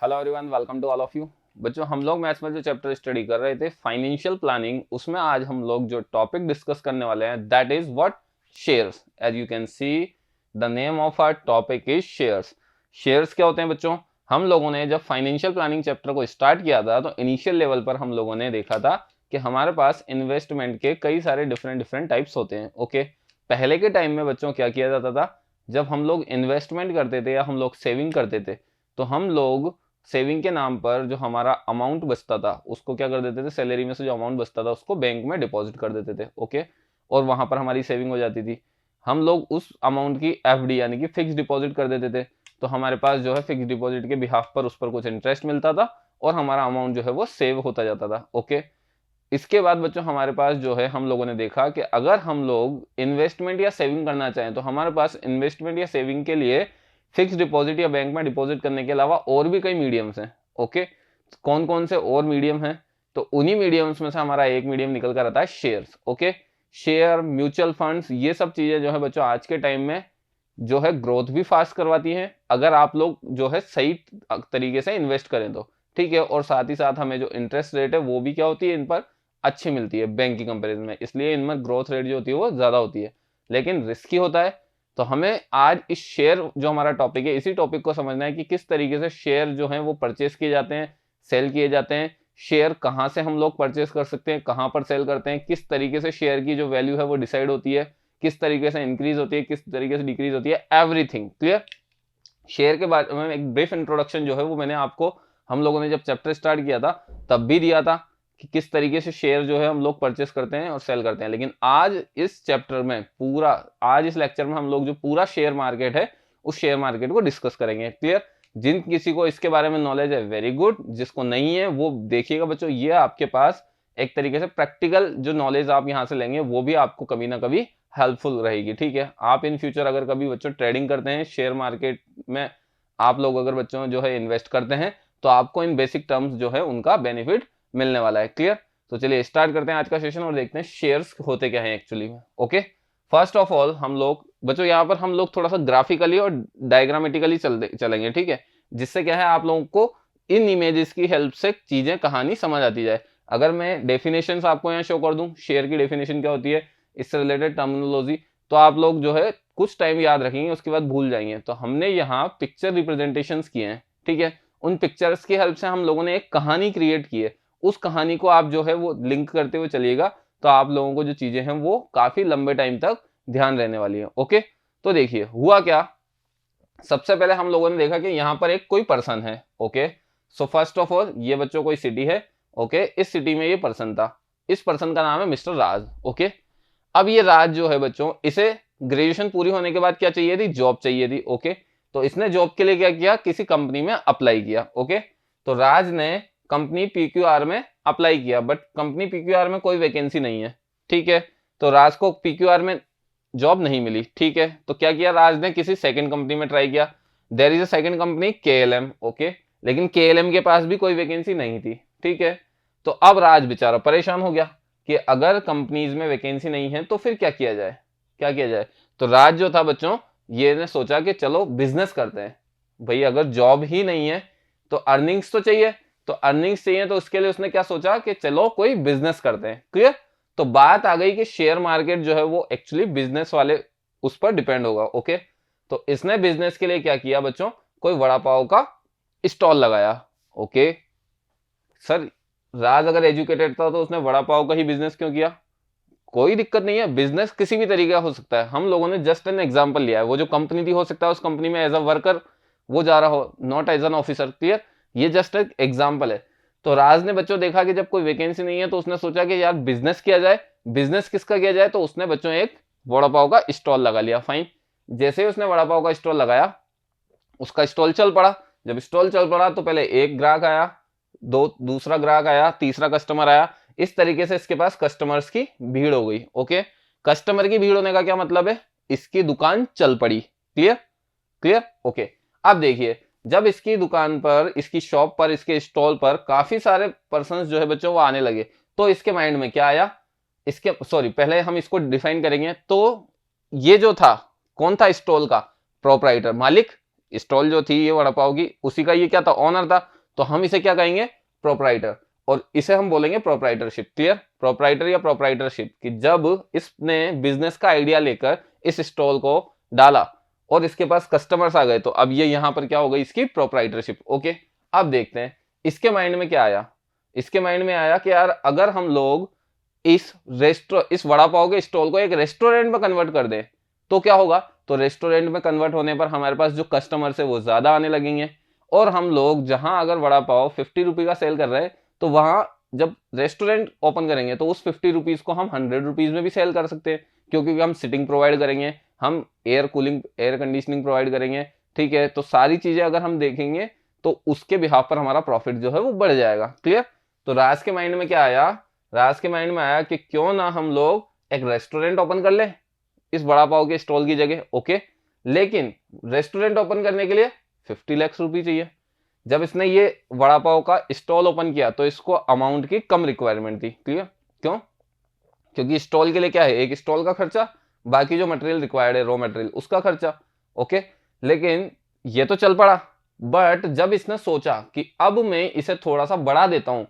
Hello everyone, welcome to all of you. बच्चों, हम लोग मैथ्स में जो चैप्टर स्टडी कर रहे थे फाइनेंशियल प्लानिंग, उसमें आज हम लोग जो टॉपिक डिस्कस करने वाले हैं that is what shares. As you can see the name of our topic is shares. Shares क्या होते हैं बच्चों? हम लोगों ने जब फाइनेंशियल प्लानिंग चैप्टर को स्टार्ट किया था तो इनिशियल लेवल पर हम लोगों ने देखा था कि हमारे पास इन्वेस्टमेंट के कई सारे डिफरेंट टाइप्स होते हैं। ओके, पहले के टाइम में बच्चों क्या किया जाता था, जब हम लोग इन्वेस्टमेंट करते थे या हम लोग सेविंग करते थे तो हम लोग सेविंग के नाम पर जो हमारा अमाउंट बचता था उसको क्या कर देते थे, सैलरी में से जो अमाउंट बचता था उसको बैंक में डिपॉजिट कर देते थे। ओके, और वहां पर हमारी सेविंग हो जाती थी। हम लोग उस अमाउंट की एफडी यानी कि फिक्स डिपॉजिट कर देते थे, तो हमारे पास जो है फिक्स डिपॉजिट के बिहाफ पर उस पर कुछ इंटरेस्ट मिलता था और हमारा अमाउंट जो है वो सेव होता जाता था। ओके, इसके बाद बच्चों हमारे पास जो है हम लोगों ने देखा कि अगर हम लोग इन्वेस्टमेंट या सेविंग करना चाहें तो हमारे पास इन्वेस्टमेंट या सेविंग के लिए फिक्स डिपॉजिट या बैंक में डिपॉजिट करने के अलावा और भी कई मीडियम्स हैं। ओके, कौन कौन से और मीडियम हैं? तो उन्हीं मीडियम्स में से हमारा एक मीडियम निकल कर आता है shares. Okay, share, mutual funds, ये सब चीजें जो है बच्चों आज के टाइम में जो है ग्रोथ भी फास्ट करवाती हैं अगर आप लोग जो है सही तरीके से इन्वेस्ट करें तो। ठीक है, और साथ ही साथ हमें जो इंटरेस्ट रेट है वो भी क्या होती है, इन पर अच्छी मिलती है बैंक की कंपैरिजन में, इसलिए इनमें ग्रोथ रेट जो होती है वो ज्यादा होती है, लेकिन रिस्की होता है। तो हमें आज इस शेयर जो हमारा टॉपिक है इसी टॉपिक को समझना है कि किस तरीके से शेयर जो है वो परचेस किए जाते हैं, सेल किए जाते हैं, शेयर कहाँ से हम लोग परचेस कर सकते हैं, कहाँ पर सेल करते हैं, किस तरीके से शेयर की जो वैल्यू है वो डिसाइड होती है, किस तरीके से इंक्रीज होती है, किस तरीके से डिक्रीज होती है, एवरीथिंग क्लियर। शेयर के बारे में एक ब्रीफ इंट्रोडक्शन जो है वो मैंने आपको, हम लोगों ने जब चैप्टर स्टार्ट किया था तब भी दिया था कि किस तरीके से शेयर जो है हम लोग परचेस करते हैं और सेल करते हैं। लेकिन आज इस चैप्टर में पूरा, आज इस लेक्चर में हम लोग जो पूरा शेयर मार्केट है उस शेयर मार्केट को डिस्कस करेंगे। क्लियर? जिन किसी को इसके बारे में नॉलेज है वेरी गुड, जिसको नहीं है वो देखिएगा बच्चों, ये आपके पास एक तरीके से प्रैक्टिकल जो नॉलेज आप यहाँ से लेंगे वो भी आपको कभी ना कभी हेल्पफुल रहेगी। ठीक है, आप इन फ्यूचर अगर कभी बच्चों ट्रेडिंग करते हैं शेयर मार्केट में, आप लोग अगर बच्चों जो है इन्वेस्ट करते हैं तो आपको इन बेसिक टर्म्स जो है उनका बेनिफिट मिलने वाला है। क्लियर? तो चलिए स्टार्ट करते हैं आज का सेशन और देखते हैं शेयर्स होते क्या हैं एक्चुअली में। ओके, फर्स्ट ऑफ ऑल हम लोग बच्चों यहाँ पर हम लोग थोड़ा सा ग्राफिकली और डायग्रामेटिकली चलेंगे। ठीक है, जिससे क्या है आप लोगों को इन इमेजेस की हेल्प से चीजें, कहानी समझ आती जाए। अगर मैं डेफिनेशन आपको यहाँ शो कर दूं, शेयर की डेफिनेशन क्या होती है, इससे रिलेटेड टर्मिनोलॉजी, तो आप लोग जो है कुछ टाइम याद रखेंगे उसके बाद भूल जाएंगे। तो हमने यहाँ पिक्चर रिप्रेजेंटेशंस किए हैं। ठीक है, उन पिक्चर्स की हेल्प से हम लोगों ने एक कहानी क्रिएट की है, उस कहानी को आप जो है वो लिंक करते हुए चलिएगा तो आप लोगों को जो चीजें हैं वो काफी लंबे टाइम तक ध्यान रहने वाली है। ओके, तो देखिए हुआ क्या। सबसे पहले हम लोगों ने देखा कि यहाँ पर एक कोई पर्सन है। Okay, so first of all ये बच्चों कोई सिटी है। ओके, इस सिटी में ये पर्सन था, इस पर्सन का नाम है मिस्टर राज। ओके, अब ये राज जो है बच्चों, इसे ग्रेजुएशन पूरी होने के बाद क्या चाहिए थी, जॉब चाहिए थी। ओके, तो इसने जॉब के लिए क्या किया, किसी कंपनी में अप्लाई किया। ओके, तो राज ने कंपनी पीक्यूआर में अप्लाई किया, बट कंपनी पीक्यूआर में कोई वैकेंसी नहीं है। ठीक है, तो राज को पीक्यूआर में जॉब नहीं मिली। ठीक है, तो क्या किया राज ने, किसी सेकंड कंपनी में ट्राई किया। There is a second company KLM. Okay, लेकिन केएलएम के पास भी कोई वैकेंसी नहीं थी। ठीक है, तो अब राज बेचारा परेशान हो गया कि अगर कंपनीज में वैकेंसी नहीं है तो फिर क्या किया जाए, क्या किया जाए। तो राज जो था बच्चों, ये ने सोचा कि चलो बिजनेस करते हैं। भाई अगर जॉब ही नहीं है तो अर्निंग्स तो चाहिए, तो अर्निंग्स चाहिए, तो उसके लिए उसने क्या सोचा कि चलो कोई बिजनेस करते हैं। क्लियर? तो बात आ गई कि शेयर मार्केट जो है वो एक्चुअली बिजनेस वाले उस पर डिपेंड होगा। ओके, तो इसने बिजनेस के लिए क्या किया बच्चों, कोई वड़ा पाव का स्टॉल लगाया। ओके सर, राज अगर एजुकेटेड था तो उसने वड़ा पाव का ही बिजनेस क्यों किया? कोई दिक्कत नहीं है, बिजनेस किसी भी तरीके का हो सकता है। हम लोगों ने जस्ट एन एग्जांपल लिया है, वो जो कंपनी थी हो सकता है उस कंपनी में एज अ वर्कर वो जा रहा हो, not as an officer. Clear? ये जस्ट एक एग्जांपल है। तो राज ने बच्चों देखा कि जब कोई वैकेंसी नहीं है तो उसने सोचा कि यार बिजनेस किया जाए। बिजनेस किसका किया जाए, तो उसने बच्चों एक वड़ा पाव का स्टॉल लगा लिया। फाइन, जैसे ही उसने वड़ा पाव का स्टॉल लगाया उसका स्टॉल चल पड़ा। जब स्टॉल चल पड़ा तो पहले एक ग्राहक आया, दूसरा ग्राहक आया, तीसरा कस्टमर आया। इस तरीके से इसके पास कस्टमर्स की भीड़ हो गई। ओके, कस्टमर की भीड़ होने का क्या मतलब है, इसकी दुकान चल पड़ी। क्लियर? क्लियर? ओके, अब देखिए जब इसकी दुकान पर, इसकी शॉप पर, इसके स्टॉल पर काफी सारे पर्संस जो है बच्चों वो आने लगे, तो इसके माइंड में क्या आया, इसके सॉरी पहले हम इसको डिफाइन करेंगे। तो ये जो था, कौन था स्टॉल का प्रोपराइटर, मालिक, स्टॉल जो थी ये वड़ा पाव की, उसी का ये क्या था, ओनर था, तो हम इसे क्या कहेंगे, प्रोपराइटर, और इसे हम बोलेंगे प्रोपराइटरशिप। क्लियर, प्रोपराइटर या प्रोपराइटरशिप, कि जब इसने बिजनेस का आइडिया लेकर इस स्टॉल को डाला और इसके पास कस्टमर्स आ गए, तो अब ये यहां पर क्या हो गई, इसकी प्रोपराइटरशिप। ओके, अब देखते हैं इसके माइंड में क्या आया। इसके माइंड में आया कि यार अगर हम लोग इस वड़ा पाव के स्टॉल को एक रेस्टोरेंट में कन्वर्ट कर दें तो क्या होगा, तो रेस्टोरेंट में कन्वर्ट होने पर हमारे पास जो कस्टमर्स है वो ज्यादा आने लगेंगे, और हम लोग जहां अगर वड़ा पाव 50 रुपी का सेल कर रहे हैं, तो वहां जब रेस्टोरेंट ओपन करेंगे तो उस 50 रुपीज को हम 100 रुपीज में भी सेल कर सकते हैं, क्योंकि हम सिटिंग प्रोवाइड करेंगे, हम air cooling, air conditioning provide करेंगे। ठीक है, तो सारी चीजें अगर हम देखेंगे तो उसके बिहाफ पर हमारा प्रॉफिट जो है वो बढ़ जाएगा। क्लियर, तो राज के माइंड में क्या आया, राज के माइंड में आया कि क्यों ना हम लोग एक रेस्टोरेंट ओपन कर ले इस बड़ा पाव के स्टॉल की जगह। ओके, लेकिन रेस्टोरेंट ओपन करने के लिए 50 लाख रुपए चाहिए। जब इसने ये वड़ा पाव का स्टॉल ओपन किया तो इसको अमाउंट की कम रिक्वायरमेंट थी। क्लियर, क्यों, क्योंकि स्टॉल के लिए क्या है, एक स्टॉल का खर्चा, बाकी जो मटेरियल रिक्वायर्ड है, रॉ मटेरियल, उसका खर्चा। ओके, लेकिन ये तो चल पड़ा, बट जब इसने सोचा कि अब मैं इसे थोड़ा सा बढ़ा देता हूं,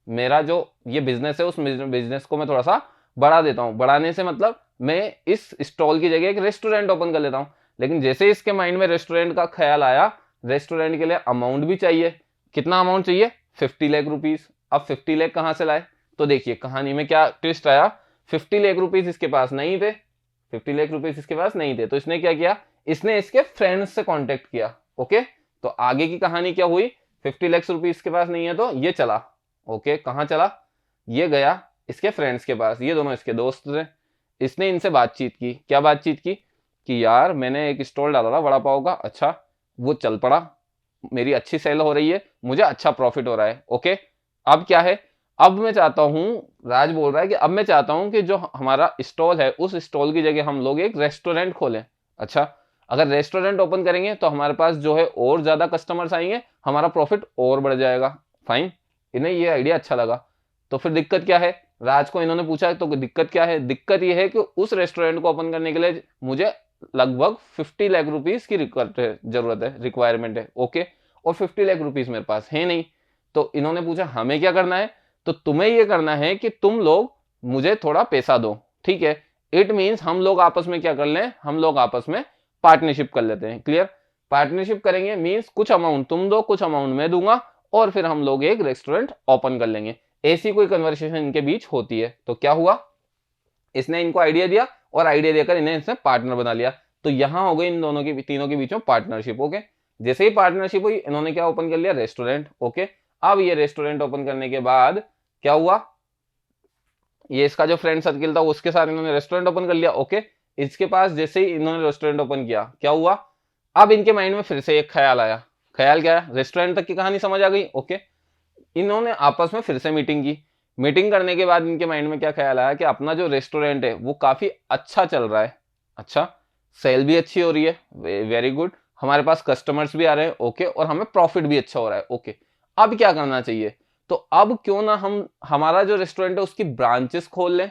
मेरा जो ये बिजनेस है उस बिजनेस को मैं थोड़ा सा बढ़ा देता हूं, बढ़ाने से मतलब मैं इस स्टॉल की जगह एक रेस्टोरेंट ओपन कर लेता हूं। लेकिन जैसे इसके माइंड में रेस्टोरेंट का ख्याल आया, रेस्टोरेंट के लिए अमाउंट भी चाहिए। कितना अमाउंट चाहिए, 50 लाख रुपीज। अब 50 लाख कहां से लाए, तो देखिए कहानी में क्या ट्विस्ट आया, 50 लाख रुपीज इसके पास नहीं थे, 50 लाख रुपीज इसके पास नहीं थे, तो इसने क्या किया, इसने इसके फ्रेंड्स से कांटेक्ट किया। ओके, तो आगे की कहानी क्या हुई, 50 लाख रुपीज इसके पास नहीं है तो ये चला। ओके, कहां चला, ये गया इसके फ्रेंड्स के पास, ये दोनों इसके दोस्त थे। इसने इनसे बातचीत की, क्या बातचीत की, कि यार मैंने एक स्टॉल डाला था वड़ा पाव का, अच्छा वो चल पड़ा, मेरी अच्छी सेल हो रही है, मुझे अच्छा प्रॉफिट हो रहा है। ओके, अब क्या है, अब मैं चाहता हूं, राज बोल रहा है कि अब मैं चाहता हूं कि जो हमारा स्टॉल है उस स्टॉल की जगह हम लोग एक रेस्टोरेंट खोलें। अच्छा, अगर रेस्टोरेंट ओपन करेंगे तो हमारे पास जो है और ज्यादा कस्टमर्स आएंगे, हमारा प्रॉफिट और बढ़ जाएगा। फाइन, इन्हें ये आइडिया अच्छा लगा। तो फिर दिक्कत क्या है, राज को इन्होंने पूछा तो दिक्कत क्या है, दिक्कत ये है कि उस रेस्टोरेंट को ओपन करने के लिए मुझे लगभग 50 लाख रुपीस की जरूरत है, रिक्वायरमेंट है। ओके, और 50 लाख रुपीस मेरे पास है नहीं, तो इन्होंने पूछा हमें क्या करना है, तो तुम्हें ये करना है कि तुम लोग मुझे थोड़ा पैसा दो। ठीक है, इट मीन्स हम लोग आपस में क्या कर लें, हम लोग आपस में पार्टनरशिप कर लेते हैं। क्लियर, पार्टनरशिप करेंगे मीन्स कुछ अमाउंट तुम दो, कुछ अमाउंट मैं दूंगा, और फिर हम लोग एक रेस्टोरेंट ओपन कर लेंगे। ऐसी कोई कन्वर्सेशन इनके बीच होती है। तो क्या हुआ, इसने इनको आइडिया दिया और आइडिया देकर इन्हें इसने पार्टनर बना लिया। तो यहां हो गई इन दोनों की, तीनों के बीच में पार्टनरशिप। ओके, जैसे ही पार्टनरशिप हुई इन्होंने क्या ओपन कर लिया, रेस्टोरेंट। ओके, अब ये रेस्टोरेंट ओपन करने के बाद क्या हुआ, ये इसका जो फ्रेंड सर्किल था उसके साथ इन्होंने रेस्टोरेंट ओपन कर लिया। ओके, इसके पास जैसे ही इन्होंने रेस्टोरेंट ओपन किया क्या हुआ, अब इनके माइंड में फिर से एक ख्याल आया। ख्याल क्या है, रेस्टोरेंट तक की कहानी समझ आ गई। ओके, इन्होंने आपस में फिर से मीटिंग की। मीटिंग करने के बाद इनके माइंड में क्या ख्याल आया कि अपना जो रेस्टोरेंट है वो काफी अच्छा चल रहा है, अच्छा सेल भी अच्छी हो रही है, वेरी गुड, हमारे पास कस्टमर्स भी आ रहे हैं। ओके, और हमें प्रॉफिट भी अच्छा हो रहा है। ओके, अब क्या करना चाहिए, तो अब क्यों ना हम हमारा जो रेस्टोरेंट है उसकी ब्रांचेस खोल लें।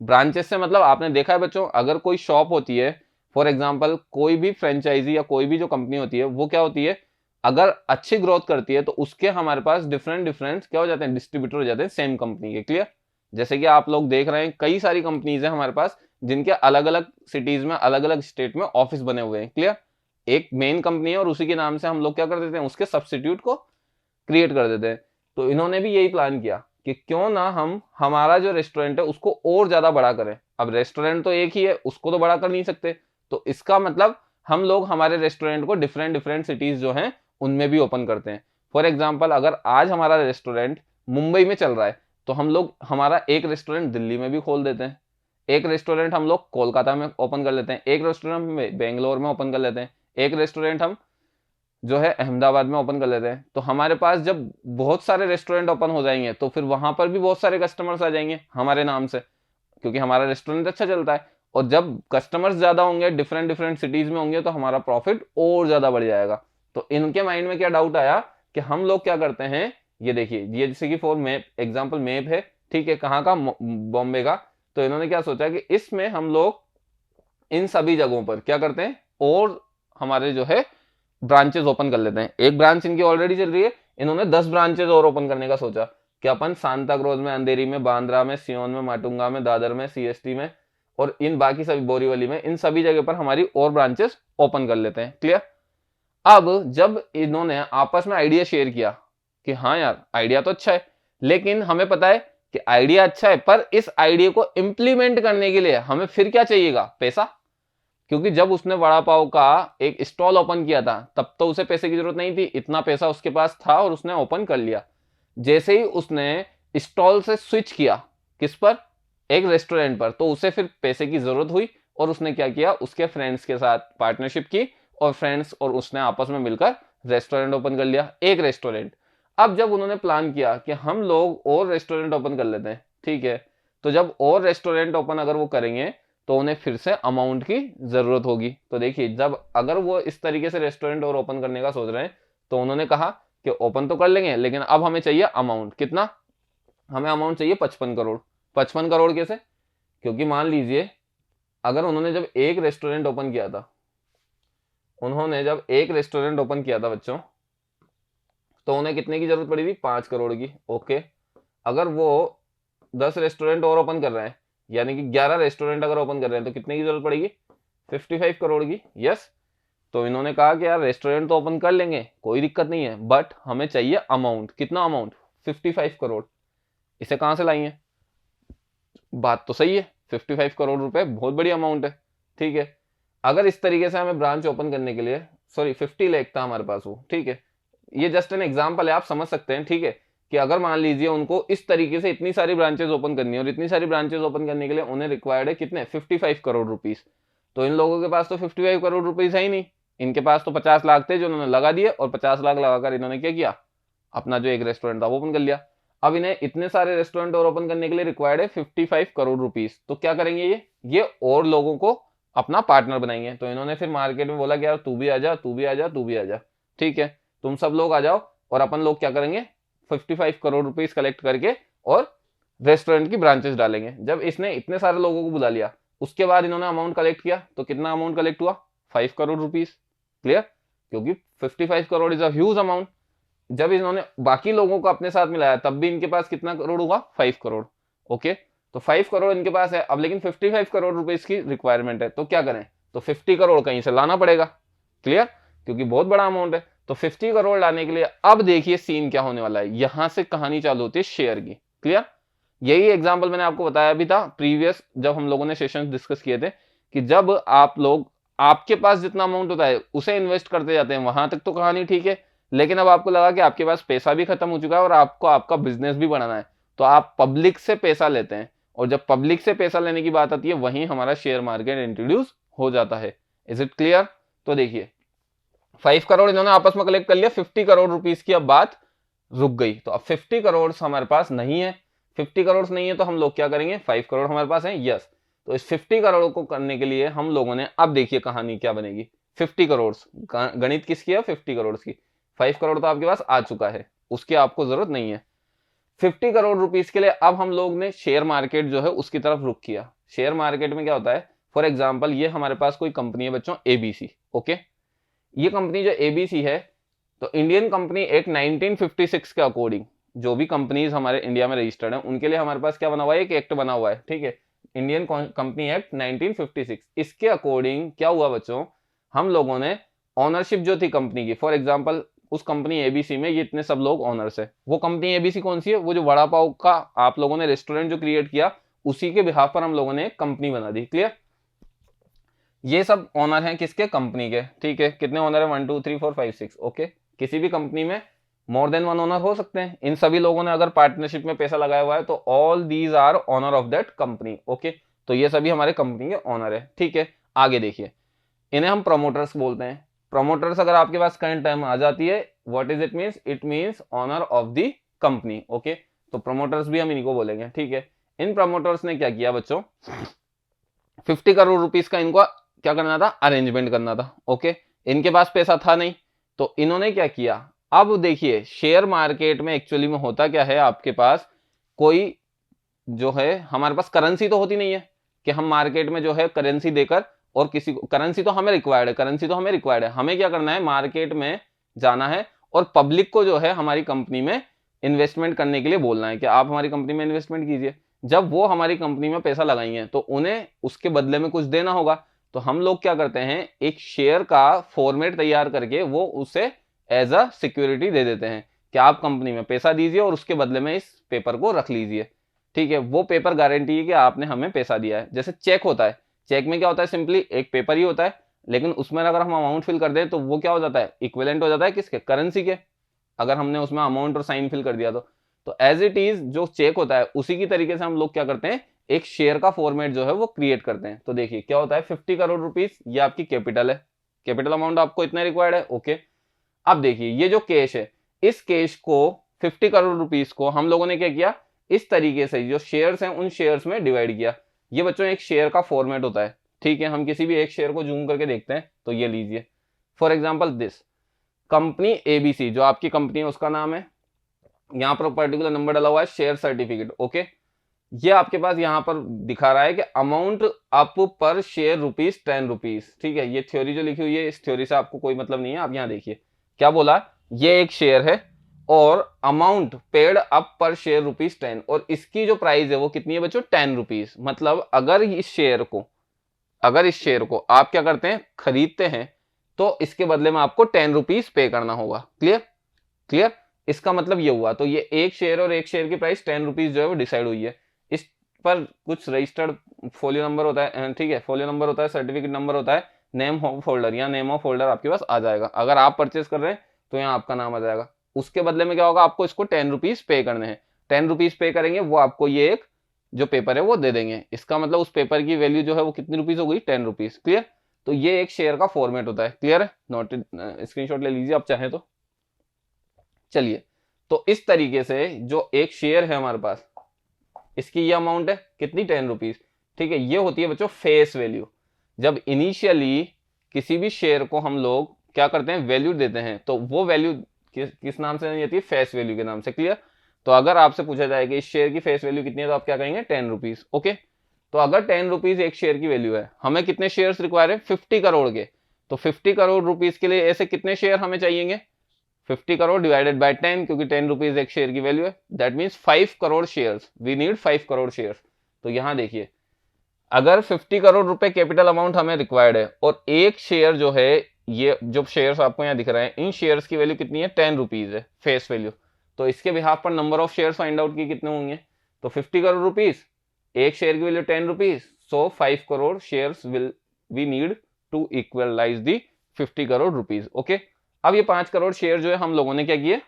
ब्रांचेस से मतलब आपने देखा है बच्चों, अगर कोई शॉप होती है, फॉर एग्जांपल कोई भी फ्रेंचाइजी या कोई भी जो कंपनी होती है वो क्या होती है, अगर अच्छी ग्रोथ करती है तो उसके हमारे पास डिफरेंट डिफरेंट क्या हो जाते हैं, डिस्ट्रीब्यूटर हो जाते हैं सेम कंपनी के। क्लियर, जैसे कि आप लोग देख रहे हैं कई सारी कंपनीज है हमारे पास जिनके अलग अलग सिटीज में, अलग अलग स्टेट में ऑफिस बने हुए हैं। क्लियर, एक मेन कंपनी है और उसी के नाम से हम लोग क्या कर देते हैं, उसके सब्सिट्यूट को क्रिएट कर देते हैं। तो इन्होंने भी यही प्लान किया कि क्यों ना हम हमारा जो रेस्टोरेंट है उसको और ज्यादा बड़ा करें। अब रेस्टोरेंट तो एक ही है, उसको तो बड़ा कर नहीं सकते, तो इसका मतलब हम लोग हमारे रेस्टोरेंट को डिफरेंट डिफरेंट सिटीज जो हैं उनमें भी ओपन करते हैं। फॉर एग्जाम्पल अगर आज हमारा रेस्टोरेंट मुंबई में चल रहा है तो हम लोग हमारा एक रेस्टोरेंट दिल्ली में भी खोल देते हैं, एक रेस्टोरेंट हम लोग कोलकाता में ओपन कर लेते हैं, एक रेस्टोरेंट हम बेंगलोर में ओपन कर लेते हैं, एक रेस्टोरेंट हम जो है अहमदाबाद में ओपन कर लेते हैं। तो हमारे पास जब बहुत सारे रेस्टोरेंट ओपन हो जाएंगे तो फिर वहां पर भी बहुत सारे कस्टमर्स आ जाएंगे हमारे नाम से, क्योंकि हमारा रेस्टोरेंट अच्छा चलता है। और जब कस्टमर्स ज्यादा होंगे, डिफरेंट डिफरेंट सिटीज में होंगे, तो हमारा प्रॉफिट और ज्यादा बढ़ जाएगा। तो इनके माइंड में क्या डाउट आया कि हम लोग क्या करते हैं, ये देखिए ये जैसे कि फॉर मैप एग्जाम्पल मैप है, ठीक है, कहाँ का, बॉम्बे का। तो इन्होंने क्या सोचा कि इसमें हम लोग इन सभी जगहों पर क्या करते हैं और हमारे जो है ब्रांचेस ओपन कर लेते हैं। एक ब्रांच इनकी ऑलरेडी चल रही है, इन्होंने 10 ब्रांचेस और ओपन करने का सोचा कि अपन सांता क्रूज में, अंधेरी में, बांद्रा में, सियोन में, माटुंगा में, दादर में, सीएसटी में और इन बाकी सभी बोरीवली में, इन सभी जगह पर हमारी और ब्रांचेस ओपन कर लेते हैं। क्लियर। अब जब इन्होंने आपस में आइडिया शेयर किया कि हाँ यार आइडिया तो अच्छा है, लेकिन हमें पता है कि आइडिया अच्छा है पर इस आइडिया को इंप्लीमेंट करने के लिए हमें फिर क्या चाहिएगा, पैसा। क्योंकि जब उसने वड़ा पाव का एक स्टॉल ओपन किया था तब तो उसे पैसे की जरूरत नहीं थी, इतना पैसा उसके पास था और उसने ओपन कर लिया। जैसे ही उसने स्टॉल से स्विच किया किस पर, एक रेस्टोरेंट पर, तो उसे फिर पैसे की जरूरत हुई और उसने क्या किया, उसके फ्रेंड्स के साथ पार्टनरशिप की और फ्रेंड्स और उसने आपस में मिलकर रेस्टोरेंट ओपन कर लिया, एक रेस्टोरेंट। अब जब उन्होंने प्लान किया कि हम लोग और रेस्टोरेंट ओपन कर लेते हैं, ठीक है, तो जब और रेस्टोरेंट ओपन अगर वो करेंगे तो उन्हें फिर से अमाउंट की जरूरत होगी। तो देखिए जब अगर वो इस तरीके से रेस्टोरेंट और ओपन करने का सोच रहे हैं तो उन्होंने कहा कि ओपन तो कर लेंगे लेकिन अब हमें चाहिए अमाउंट। कितना हमें अमाउंट चाहिए? 55 करोड़। 55 करोड़ कैसे? क्योंकि मान लीजिए अगर उन्होंने जब एक रेस्टोरेंट ओपन किया था, बच्चों, तो उन्हें कितने की जरूरत पड़ी थी? 5 करोड़ की। ओके, अगर वो 10 रेस्टोरेंट और ओपन कर रहे हैं यानी कि 11 रेस्टोरेंट अगर ओपन कर रहे हैं तो कितने की जरूरत पड़ेगी? 55 करोड़ की। यस। तो इन्होंने कहा कि यार रेस्टोरेंट तो ओपन कर लेंगे, कोई दिक्कत नहीं है, बट हमें चाहिए अमाउंट। कितना अमाउंट? 55 करोड़। इसे कहां से लाएंगे? बात तो सही है, 55 करोड़ रुपए बहुत बड़ी अमाउंट है। ठीक है, अगर इस तरीके से हमें ब्रांच ओपन करने के लिए, सॉरी 50 लाख था हमारे पास वो, ठीक है, ये जस्ट एन एग्जांपल है, आप समझ सकते हैं। ठीक है, कि अगर मान लीजिए उनको इस तरीके से इतनी सारी ब्रांचेस ओपन करनी है और इतनी सारी ब्रांचेस ओपन करने के लिए उन्हें रिक्वायर्ड है कितने? 55 करोड़ रुपीस। तो इन लोगों के पास तो 55 करोड़ रुपीस है ही नहीं, इनके पास तो 50 लाख थे जो उन्होंने लगा दिए और 50 लाख लगाकर इन्होंने क्या किया, अपना जो एक रेस्टोरेंट था वो ओपन कर लिया। अब इन्हें इतने सारे रेस्टोरेंट और ओपन करने के लिए रिक्वायर्ड है 55 करोड़ रुपीस। तो क्या करेंगे ये और लोगों को अपना पार्टनर बनाएंगे। तो इन्होंने फिर मार्केट में बोला कि यार तू भी आ जा, तू भी आ जा, तू भी आ जा, ठीक है, तुम सब लोग आ जाओ और अपन लोग क्या करेंगे, 55 करोड़ रुपीस कलेक्ट करके और रेस्टोरेंट की ब्रांचेस डालेंगे। जब इसने इतने सारे लोगों को बुला लिया उसके बाद इन्होंने अमाउंट कलेक्ट किया, तो कितना अमाउंट कलेक्ट हुआ? 5 करोड़ रुपीस। क्लियर, क्योंकि 55 crore is a huge amount. जब इन्होंने बाकी लोगों को अपने साथ मिलाया तब भी इनके पास कितना करोड़ हुआ? 5 करोड़। ओके, तो 5 करोड़ इनके पास है अब, लेकिन 55 करोड़ रुपीस की रिक्वायरमेंट है, तो क्या करें? तो 50 करोड़ कहीं से लाना पड़ेगा। क्लियर, क्योंकि बहुत बड़ा अमाउंट है। तो 50 करोड़ लाने के लिए अब देखिए सीन क्या होने वाला है, यहां से कहानी चालू होती है शेयर की। क्लियर, यही एग्जांपल मैंने आपको बताया भी था प्रीवियस जब हम लोगों ने सेशन डिस्कस किए थे कि जब आप लोग आपके पास जितना अमाउंट होता है उसे इन्वेस्ट करते जाते हैं, वहां तक तो कहानी ठीक है, लेकिन अब आपको लगा कि आपके पास पैसा भी खत्म हो चुका है और आपको आपका बिजनेस भी बढ़ाना है, तो आप पब्लिक से पैसा लेते हैं, और जब पब्लिक से पैसा लेने की बात आती है वहीं हमारा शेयर मार्केट इंट्रोड्यूस हो जाता है। Is it clear? तो देखिए 5 करोड़ इन्होंने आपस में कलेक्ट कर लिया, 50 करोड़ रुपीस की अब बात रुक गई। तो अब 50 करोड़ हमारे पास नहीं है, 50 करोड़ नहीं है तो हम लोग क्या करेंगे? 5 करोड़ हमारे पास है। यस, तो इस 50 करोड़ को करने के लिए हम लोगों ने, अब देखिए कहानी क्या बनेगी। 50 करोड़ गणित किसकी है? 50 करोड़ की। 5 करोड़ तो आपके पास आ चुका है, उसकी आपको जरूरत नहीं है। 50 करोड़ रुपीस के लिए अब हम लोग ने शेयर मार्केट जो है उसकी तरफ रुख किया। शेयर मार्केट में क्या होता है, फॉर एग्जाम्पल ये हमारे पास कोई कंपनी है बच्चों, एबीसी। ओके, ये कंपनी जो एबीसी है, तो इंडियन कंपनी एक्ट 1956 के अकॉर्डिंग जो भी कंपनीज हमारे इंडिया में रजिस्टर्ड है उनके लिए हमारे पास क्या बना हुआ है? एक एक्ट बना हुआ है, ठीक है, इंडियन कंपनी एक्ट 1956। इसके अकॉर्डिंग क्या हुआ बच्चों, हम लोगों ने ऑनरशिप जो थी कंपनी की, फॉर एग्जाम्पल उस कंपनी एबीसी में ये इतने सब लोग ऑनर्स है। वो कंपनी एबीसी कौन सी है? वो जो वड़ा पाव का आप लोगों ने रेस्टोरेंट जो क्रिएट किया उसी के बिहाफ पर हम लोगों ने एक कंपनी बना दी। क्लियर, ये सब ऑनर हैं किसके? कंपनी के। ठीक है, कितने ऑनर है? 1 2 3 4 5 6। ओके, किसी भी कंपनी में मोर देन 1 ऑनर हो सकते हैं। इन सभी लोगों ने अगर पार्टनरशिप में पैसा लगाया हुआ है तो all these are owner of that company. Okay, तो ये सभी हमारे कंपनी के ऑनर है। ठीक है, आगे देखिए, इन्हें हम प्रमोटर्स बोलते हैं। प्रमोटर्स अगर आपके पास करंट टर्म आ जाती है, what is it means? It means owner of the company. Okay, तो प्रमोटर्स भी हम इनको बोलेंगे। ठीक है, इन प्रमोटर्स ने क्या किया बच्चों, 50 करोड़ रुपीस का इनको क्या करना था? अरेंजमेंट करना था। ओके, इनके पास पैसा था नहीं, तो इन्होंने क्या किया, अब देखिए शेयर मार्केट में एक्चुअली में होता क्या है, आपके पास कोई जो है, हमारे पास करेंसी तो होती नहीं है कि हम मार्केट में जो है करेंसी देकर और किसी को करेंसी तो हमें रिक्वायर्ड है, करेंसी तो हमें रिक्वायर्ड है, हमें क्या करना है, मार्केट में जाना है और पब्लिक को जो है हमारी कंपनी में इन्वेस्टमेंट करने के लिए बोलना है कि आप हमारी कंपनी में इन्वेस्टमेंट कीजिए। जब वो हमारी कंपनी में पैसा लगाएंगे तो उन्हें उसके बदले में कुछ देना होगा। तो हम लोग क्या करते हैं, एक शेयर का फॉर्मेट तैयार करके वो उसे एज अ सिक्योरिटी दे देते हैं कि आप कंपनी में पैसा दीजिए और उसके बदले में इस पेपर को रख लीजिए। ठीक है, वो पेपर गारंटी है कि आपने हमें पैसा दिया है। जैसे चेक होता है, चेक में क्या होता है, सिंपली एक पेपर ही होता है, लेकिन उसमें अगर हम अमाउंट फिल कर दें तो वो क्या हो जाता है, इक्विवेलेंट हो जाता है किसके, करेंसी के, अगर हमने उसमें अमाउंट और साइन फिल कर दिया तो एज इट इज जो चेक होता है उसी की तरीके से हम लोग क्या करते हैं, एक शेयर का फॉर्मेट जो है वो क्रिएट करते हैं। तो देखिए क्या होता है, 50 करोड़ रुपीस ये आपकी कैपिटल है, कैपिटल अमाउंट आपको इतना रिक्वायर्ड है। ओके, अब देखिए ये जो कैश है, इस कैश को 50 करोड़ रुपीस को हम लोगों ने क्या किया, इस तरीके से जो शेयर्स हैं उन शेयर्स में डिवाइड किया। ये बच्चों एक शेयर का फॉर्मेट होता है। ठीक है, हम किसी भी एक शेयर को जूम करके देखते हैं तो ये लीजिए, for example this company ABC, जो आपकी कंपनी है उसका नाम है, यहाँ पर पर्टिकुलर नंबर डला हुआ है, शेयर सर्टिफिकेट। ओके, ये आपके पास यहाँ पर दिखा रहा है कि अमाउंट अप पर शेयर ₹10। ठीक है, ये थ्योरी जो लिखी हुई है इस थ्योरी से आपको कोई मतलब नहीं है। आप यहाँ देखिए क्या बोला, ये एक शेयर है और अमाउंट पेड अप पर शेयर ₹10 और इसकी जो प्राइस है वो कितनी है बच्चों, ₹10। मतलब अगर इस शेयर को आप क्या करते हैं, खरीदते हैं तो इसके बदले में आपको ₹10 पे करना होगा। क्लियर क्लियर, इसका मतलब ये हुआ। तो ये एक शेयर और एक शेयर की प्राइस ₹10 जो है वो डिसाइड हुई है। इस पर कुछ रजिस्टर्ड फोलियो नंबर होता है, ठीक है, फोलियो नंबर होता है, सर्टिफिकेट नंबर होता है, नेम ऑफ होल्डर, या नेम ऑफ होल्डर आपके पास आ जाएगा। अगर आप परचेस कर रहे हैं तो यहाँ आपका नाम आ जाएगा। उसके बदले में क्या होगा, आपको इसको ₹10 पे करने हैं। ₹10 पे करेंगे, वो आपको ये एक जो पेपर है वो दे देंगे। इसका मतलब उस पेपर की वैल्यू जो है वो कितनी रुपीस हो गई, ₹10। क्लियर, तो ये एक शेयर का फॉर्मेट होता है। क्लियर है, नोट स्क्रीनशॉट ले लीजिए आप चाहें तो। चलिए, तो इस तरीके से जो एक शेयर है हमारे पास, इसकी ये अमाउंट है कितनी, ₹10। ठीक है, ये होती है बच्चों फेस वैल्यू। जब इनिशियली किसी भी शेयर को हम लोग क्या करते हैं, वैल्यू देते हैं, तो वो वैल्यू किस नाम से आती है, फेस वैल्यू के नाम से। क्लियर, तो अगर आपसे पूछा जाए कि इस शेयर की फेस वैल्यू कितनी है तो आप क्या कहेंगे, ₹10। ओके, तो अगर ₹10 एक शेयर की वैल्यू है, हमें कितने शेयर्स रिक्वायर है, 50 करोड़ के। तो 50 करोड़ रुपीस के लिए ऐसे कितने शेयर हमें चाहिए, 50 करोड़ डिवाइडेड बाय 10, क्योंकि ₹10 एक शेयर की वैल्यू है, that means 5 crore shares, we need 5 crore shares. तो यहां देखिए, अगर 50 करोड़ रुपए कैपिटल अमाउंट हमें रिक्वायर्ड है और एक शेयर जो है, ये जो शेयर्स आपको यहाँ दिख रहे हैं, इन शेयर्स की वैल्यू कितनी है, ₹10 है फेस वैल्यू। तो इसके बिहाफ पर number of shares find out की कितने होंगे, तो 50 करोड़ रुपीस, एक शेयर की value ₹10, so 5 crore shares will we need to equalise the 50 crore rupees. Okay, अब ये 5 करोड़ शेयर जो है हम लोगों ने क्या किए,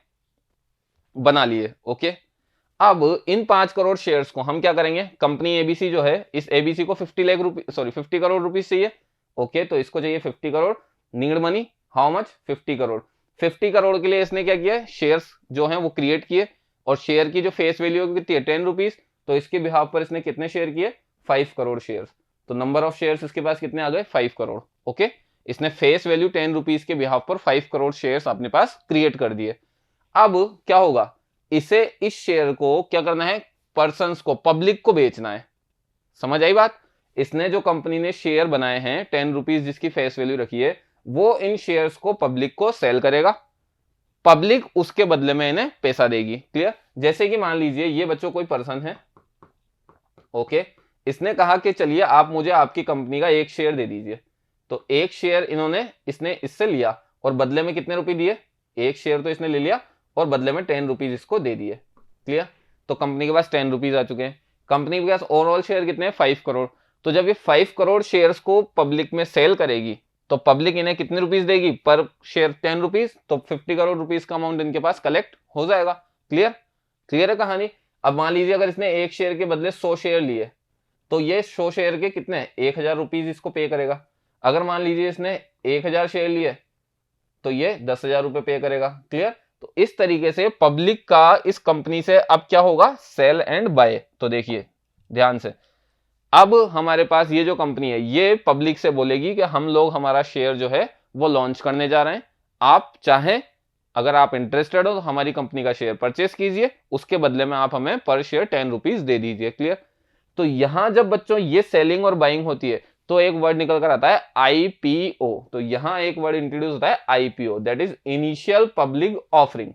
बना लिए। ओके, अब इन 5 करोड़ शेयर्स को हम क्या करेंगे, कंपनी एबीसी जो है, इस एबीसी को 50 करोड़ रुपीस चाहिए। ओके, तो इसको चाहिए 50 crore, need money how much, 50 crore. 50 crore के लिए इसने क्या किया, शेयर्स जो हैं वो क्रिएट किए, और शेयर की जो फेस वैल्यू कितनी है, ₹10। तो इसके बिहाफ पर इसने कितने शेयर किए, 5 करोड़ शेयर्स। तो नंबर ऑफ शेयर्स इसके पास कितने आ गए, 5 करोड़। ओके, इसने फेस वैल्यू ₹10 के बिहाफ पर 5 करोड़ शेयर्स अपने पास क्रिएट कर दिए। अब क्या होगा, इसे, इस शेयर को क्या करना है, पर्सन्स को, पब्लिक को बेचना है। समझ आई बात, इसने जो कंपनी ने शेयर बनाए हैं ₹10 जिसकी फेस वैल्यू रखी है, वो इन शेयर्स को पब्लिक को सेल करेगा, पब्लिक उसके बदले में इन्हें पैसा देगी। क्लियर, जैसे कि मान लीजिए ये बच्चों कोई पर्सन है, ओके, इसने कहा कि चलिए आप मुझे आपकी कंपनी का एक शेयर दे दीजिए। तो एक शेयर इसने इससे लिया और बदले में कितने रुपए दिए, एक शेयर तो इसने ले लिया और बदले में ₹10 इसको दे दिए। क्लियर, तो कंपनी के पास ₹10 आ चुके हैं। कंपनी के पास ओवरऑल शेयर कितने हैं, 5 करोड़। तो जब ये 5 करोड़ शेयर्स को पब्लिक में सेल करेगी तो पब्लिक इन्हें कितने रुपीस देगी, पर शेयर ₹10, तो 50 करोड़ रुपीस का अमाउंट इनके पास कलेक्ट हो जाएगा। क्लियर क्लियर है कहानी। अब मान लीजिए अगर इसने एक शेयर के बदले 100 शेयर लिए तो ये 100 शेयर के कितने, ₹1000 इसको पे करेगा। अगर मान लीजिए इसने 1000 शेयर लिए तो ये ₹10,000 पे करेगा। क्लियर, तो इस तरीके से पब्लिक का इस कंपनी से अब क्या होगा, सेल एंड बाय। तो देखिए ध्यान से, अब हमारे पास ये जो कंपनी है ये पब्लिक से बोलेगी कि हम लोग हमारा शेयर जो है वो लॉन्च करने जा रहे हैं, आप चाहें, अगर आप इंटरेस्टेड हो तो हमारी कंपनी का शेयर परचेस कीजिए, उसके बदले में आप हमें पर शेयर ₹10 दे दीजिए। क्लियर, तो यहां जब बच्चों ये सेलिंग और बाइंग होती है तो एक वर्ड निकल कर आता है आईपीओ। तो यहां एक वर्ड इंट्रोड्यूस होता है IPO, that is initial public offering.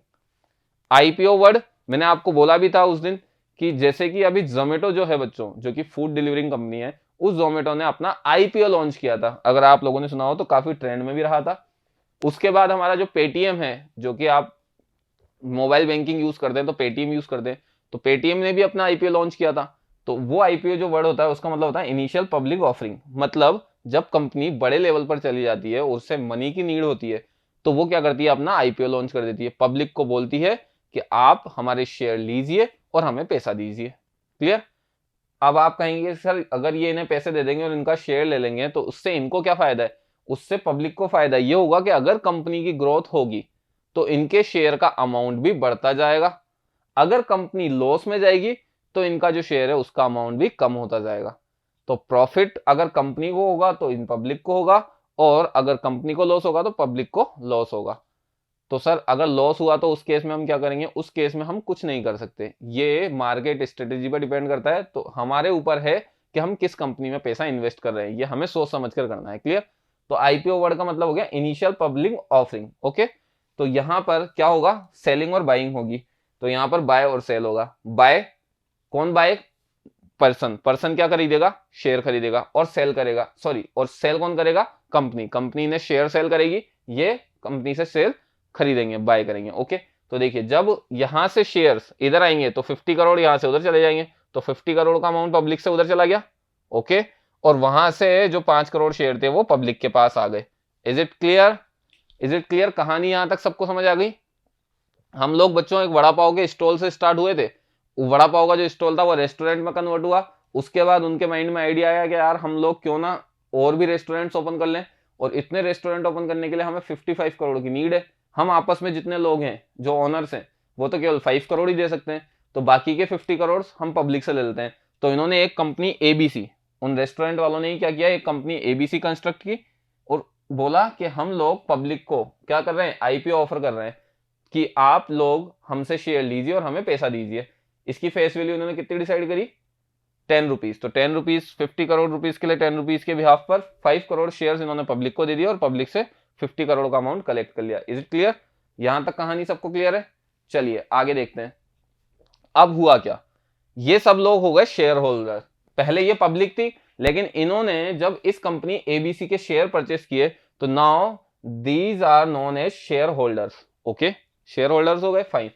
IPO word मैंने आपको बोला भी था उस दिन कि जैसे कि अभी जोमेटो जो है बच्चों, जो कि फूड डिलीवरिंग कंपनी है, उस जोमेटो ने अपना आईपीओ लॉन्च किया था, अगर आप लोगों ने सुना हो तो काफी ट्रेंड में भी रहा था। उसके बाद हमारा जो पेटीएम है, जो कि आप मोबाइल बैंकिंग यूज करते हैं तो पेटीएम यूज करते हैं, तो पेटीएम ने भी अपना आईपीओ लॉन्च किया था। तो वो आईपीओ जो वर्ड होता है उसका मतलब होता है इनिशियल पब्लिक ऑफरिंग। मतलब जब कंपनी बड़े लेवल पर चली जाती है, उससे मनी की नीड होती है, तो वो क्या करती है, अपना आईपीओ लॉन्च कर देती है, पब्लिक को बोलती है कि आप हमारे शेयर लीजिए और हमें पैसा दीजिए। क्लियर? अब आप कहेंगे सर अगर ये इन्हें पैसे दे देंगे और इनका शेयर ले लेंगे तो उससे इनको क्या फायदा है? उससे पब्लिक को फायदा ये होगा कि अगर कंपनी की ग्रोथ होगी तो इनके शेयर का अमाउंट भी बढ़ता जाएगा। अगर कंपनी लॉस में जाएगी तो इनका जो शेयर है उसका अमाउंट भी कम होता जाएगा। तो प्रॉफिट अगर कंपनी को होगा तो इन पब्लिक को होगा, और अगर कंपनी को लॉस होगा तो पब्लिक को लॉस होगा। तो सर अगर लॉस हुआ तो उस केस में हम क्या करेंगे? उस केस में हम कुछ नहीं कर सकते, ये मार्केट स्ट्रेटेजी पर डिपेंड करता है। तो हमारे ऊपर है कि हम किस कंपनी में पैसा इन्वेस्ट कर रहे हैं, ये हमें सोच समझ कर करना है। क्लियर? तो आईपीओ वर्ड का मतलब हो गया इनिशियल पब्लिक ऑफरिंग। ओके, तो यहां पर क्या होगा? सेलिंग और बाइंग होगी। तो यहां पर बाय और सेल होगा। बाय, कौन बाय? पर्सन। पर्सन क्या खरीदेगा? शेयर खरीदेगा। और सेल करेगा, सॉरी, और सेल कौन करेगा? कंपनी। कंपनी ने शेयर सेल करेगी, ये कंपनी से शेयर खरीदेंगे, बाय करेंगे। ओके, तो देखिए जब यहां से शेयर्स इधर आएंगे तो 50 करोड़ यहां से उधर चले जाएंगे, तो 50 करोड़ का अमाउंट पब्लिक से उधर चला गया। ओके, और वहां से जो 5 करोड़ शेयर थे वो पब्लिक के पास आ गए। Is it clear? Is it clear? कहानी यहां तक सबको समझ आ गई? हम लोग बच्चों एक वड़ा पाव के स्टॉल से स्टार्ट हुए थे। वड़ा पाव का जो स्टॉल था वो रेस्टोरेंट में कन्वर्ट हुआ। उसके बाद उनके माइंड में आइडिया आया कि यार हम लोग क्यों ना और भी रेस्टोरेंट्स ओपन कर लें, और इतने रेस्टोरेंट ओपन करने के लिए हमें 55 करोड़ की नीड है। हम आपस में जितने लोग हैं जो ओनर्स हैं वो तो केवल 5 करोड़ ही दे सकते हैं, तो बाकी के 50 करोड़ हम पब्लिक से ले लेते हैं। तो इन्होंने एक कंपनी एबीसी, उन रेस्टोरेंट वालों ने ही क्या किया, एक कंपनी एबीसी कंस्ट्रक्ट की और बोला कि हम लोग पब्लिक को क्या कर रहे हैं? आईपीओ ऑफर कर रहे हैं कि आप लोग हमसे शेयर लीजिए और हमें पैसा दीजिए। इसकी फेस वैल्यू उन्होंने कितनी डिसाइड करी? 10 रुपीज। तो 10 रुपीज, 50 करोड़ रुपीज के लिए 10 रुपीज के बिहाफ पर 5 करोड़ शेयर इन्होंने पब्लिक को दे दिया और पब्लिक से 50 करोड़ का अमाउंट कलेक्ट कर लिया। Is it clear? यहां तक कहानी सबको क्लियर है? चलिए आगे देखते हैं। अब हुआ क्या? ये सब लोग हो गए शेयर होल्डर। पहले ये पब्लिक थी, लेकिन इन्होंने जब इस कंपनी एबीसी के शेयर परचेस किए तो now these are known as shareholders. Okay, shareholders हो गए, फाइन।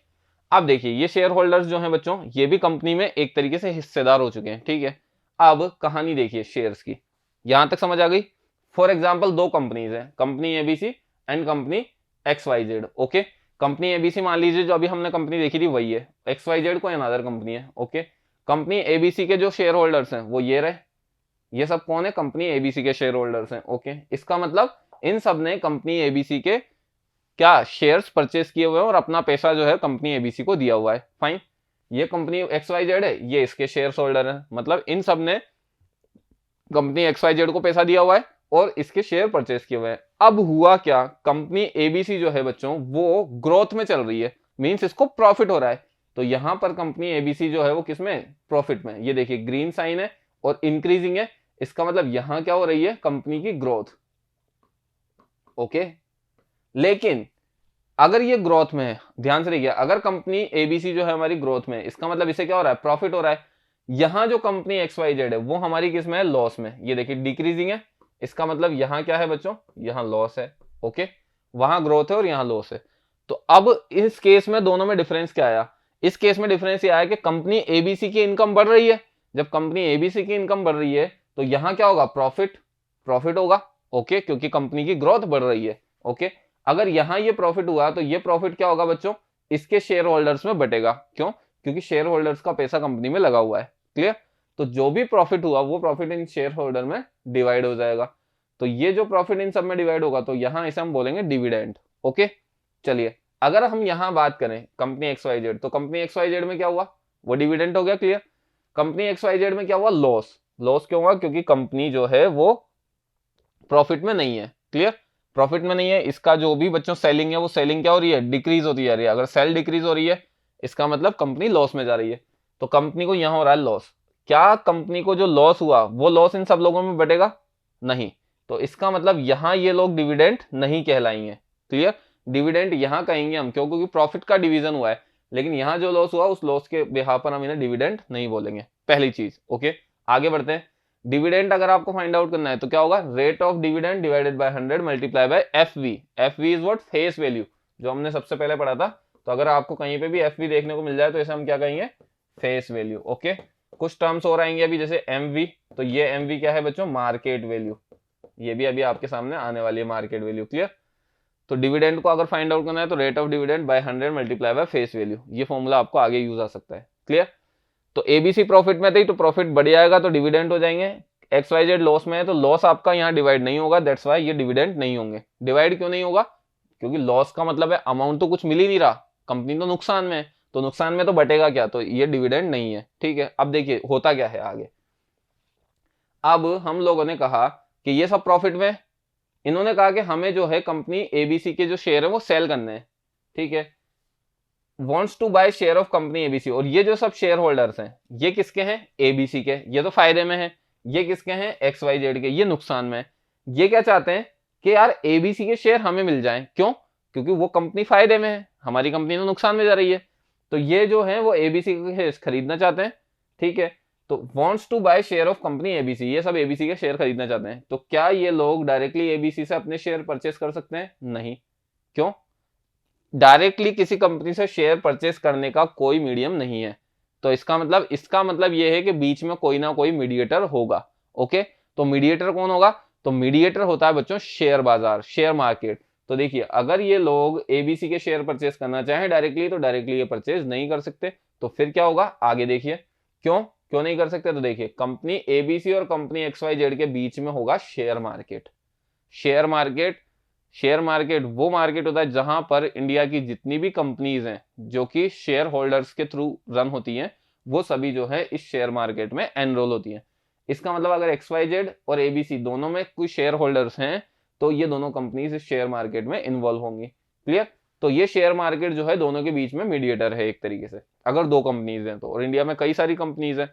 अब देखिए ये शेयर होल्डर्स जो हैं बच्चों, ये भी कंपनी में एक तरीके से हिस्सेदार हो चुके हैं। ठीक है, अब कहानी देखिए शेयर्स की, यहां तक समझ आ गई? फॉर एग्जाम्पल दो कंपनीज हैं, company ABC and company XYZ। Okay, company ABC मान लीजिए जो अभी हमने कंपनी देखी थी वही है, XYZ कोई अनदर कंपनी है। ओके, कंपनी एबीसी के जो शेयर होल्डर्स हैं वो ये रहे, ये सब कौन है? कंपनी एबीसी के शेयर होल्डर्स हैं। ओके, इसका मतलब इन सब ने कंपनी एबीसी के क्या शेयर्स परचेस किए हुए हैं और अपना पैसा जो है कंपनी एबीसी को दिया हुआ है। फाइन, ये कंपनी XYZ है, ये इसके शेयर होल्डर है, मतलब इन सब ने कंपनी XYZ को पैसा दिया हुआ है और इसके शेयर परचेस किए हुए हैं। अब हुआ क्या? कंपनी एबीसी जो है बच्चों वो ग्रोथ में चल रही है, मींस इसको प्रॉफिट हो रहा है। तो यहां पर कंपनी एबीसी जो है वो किसमें? प्रॉफिट में। ये देखिए ग्रीन साइन है और इंक्रीजिंग है, इसका मतलब यहां क्या हो रही है? कंपनी की ग्रोथ। ओके, लेकिन अगर ये ग्रोथ में है, ध्यान से देखिए, अगर कंपनी एबीसी जो है हमारी ग्रोथ में है, इसका मतलब इसे क्या हो रहा है? प्रॉफिट हो रहा है। यहां जो कंपनी XYZ है वो हमारी किस में है? लॉस में। ये देखिए डिक्रीजिंग है, इसका मतलब यहां क्या है बच्चों? यहां लॉस है। ओके, वहां ग्रोथ है और यहां लॉस है। तो अब इस केस में दोनों में डिफरेंस क्या आया? इस केस में डिफरेंस ये आया कि कंपनी एबीसी की इनकम बढ़ रही है। जब कंपनी एबीसी की इनकम बढ़ रही है तो यहां क्या होगा? प्रॉफिट, प्रॉफिट होगा। ओके, क्योंकि कंपनी की ग्रोथ बढ़ रही है। ओके, अगर यहां ये प्रॉफिट हुआ तो ये प्रॉफिट क्या होगा बच्चों? इसके शेयर होल्डर्स में बटेगा। क्यों? क्योंकि शेयर होल्डर्स का पैसा कंपनी में लगा हुआ है। क्लियर? तो जो भी प्रॉफिट हुआ वो प्रॉफिट इन शेयर होल्डर में डिवाइड हो जाएगा। तो ये जो प्रॉफिट इन सब में डिवाइड होगा तो यहां इसे हम बोलेंगे डिविडेंड। ओके, चलिए अगर हम यहां बात करें कंपनी XYZ, तो कंपनी XYZ में क्या हुआ? वो डिविडेंड हो गया। क्लियर? कंपनी XYZ में क्या हुआ? लॉस। लॉस क्यों हुआ? क्योंकि कंपनी जो है वो प्रॉफिट में नहीं है। क्लियर? प्रॉफिट में नहीं है, इसका जो भी बच्चों सेलिंग है वो सेलिंग क्या हो रही है? डिक्रीज होती जा रही है। अगर सेल डिक्रीज हो रही है इसका मतलब कंपनी लॉस में जा रही है। तो कंपनी को यहां हो रहा है लॉस। क्या कंपनी को जो लॉस हुआ वो लॉस इन सब लोगों में बटेगा? नहीं। तो इसका मतलब यहाँ ये लोग डिविडेंड नहीं कहलाएंगे। क्लियर? डिविडेंड यहाँ कहेंगे हम, क्यों? क्योंकि प्रॉफिट का डिवीजन हुआ है, लेकिन यहाँ जो लॉस हुआ उस लॉस के बिहाफ पर हम इन्हें डिविडेंड नहीं बोलेंगे, पहली चीज। ओके, आगे बढ़ते हैं। डिविडेंड अगर आपको फाइंड आउट करना है तो क्या होगा? Rate of dividend divided by 100 multiply by FV. FV is what? Face value, जो हमने सबसे पहले पढ़ा था। तो अगर आपको कहीं पे भी एफवी देखने को मिल जाए तो इसे हम क्या कहेंगे? Face value. ओके, कुछ टर्म्स और आएंगे अभी, जैसे एमवी। तो ये एमवी क्या है बच्चों? Market value. ये भी अभी आपके सामने आने वाली है, मार्केट वैल्यू। क्लियर? तो डिविडेंड को अगर फाइंड आउट करना है तो rate of dividend by 100 multiply by face value. ये फॉर्मूला आपको आगे यूज आ सकता है। क्लियर? तो एबीसी प्रॉफिट में थी तो प्रॉफिट बढ़ जाएगा तो डिविडेंड हो जाएंगे। एक्स वाई जेड लॉस में है तो लॉस आपका यहाँ डिवाइड नहीं होगा, दैट्स वाई ये डिविडेंड नहीं होंगे। डिवाइड क्यों नहीं होगा? क्योंकि लॉस का मतलब है अमाउंट तो कुछ मिल ही नहीं रहा, कंपनी तो नुकसान में है, तो नुकसान में तो बटेगा क्या? तो ये डिविडेंड नहीं है। ठीक है, अब देखिए होता क्या है आगे। अब हम लोगों ने कहा कि ये सब प्रॉफिट में, इन्होंने कहा कि हमें जो है कंपनी एबीसी के जो शेयर है वो सेल करने हैं। ठीक है, wants to buy share of company ABC. और ये जो सब शेयर होल्डर्स हैं ये किसके हैं? एबीसी के। ये तो फायदे में है। ये किसके हैं? एक्स वाई जेड के। ये नुकसान में है। ये क्या चाहते हैं कि यार एबीसी के शेयर हमें मिल जाएं। क्यों? क्योंकि वो कंपनी फायदे में है, हमारी कंपनी तो नुकसान में जा रही है। तो ये जो है वो एबीसी के शेयर खरीदना चाहते हैं। ठीक है, तो wants to buy share of company ABC, ये सब एबीसी के शेयर खरीदना चाहते हैं। तो क्या ये लोग डायरेक्टली एबीसी से अपने शेयर परचेस कर सकते हैं? नहीं। क्यों? डायरेक्टली किसी कंपनी से शेयर परचेस करने का कोई मीडियम नहीं है। तो इसका मतलब यह है कि बीच में कोई ना कोई मीडिएटर होगा। ओके, तो मीडिएटर कौन होगा? तो मीडिएटर होता है बच्चों शेयर बाजार, शेयर मार्केट। तो देखिए अगर ये लोग एबीसी के शेयर परचेस करना चाहें डायरेक्टली तो डायरेक्टली ये परचेस नहीं कर सकते। तो फिर क्या होगा आगे देखिए। क्यों क्यों नहीं कर सकते? तो देखिए कंपनी एबीसी और कंपनी एक्स वाई जेड के बीच में होगा शेयर मार्केट। शेयर मार्केट वो मार्केट होता है जहां पर इंडिया की जितनी भी कंपनीज हैं जो कि शेयर होल्डर्स के थ्रू रन होती हैं, वो सभी जो है इस शेयर मार्केट में एनरोल होती हैं। इसका मतलब अगर एक्स वाई जेड और एबीसी दोनों में कोई शेयर होल्डर्स हैं तो ये दोनों कंपनीज इस शेयर मार्केट में इन्वॉल्व होंगी। क्लियर? तो ये शेयर मार्केट जो है दोनों के बीच में मीडिएटर है एक तरीके से, अगर दो कंपनीज हैं तो। और इंडिया में कई सारी कंपनीज हैं,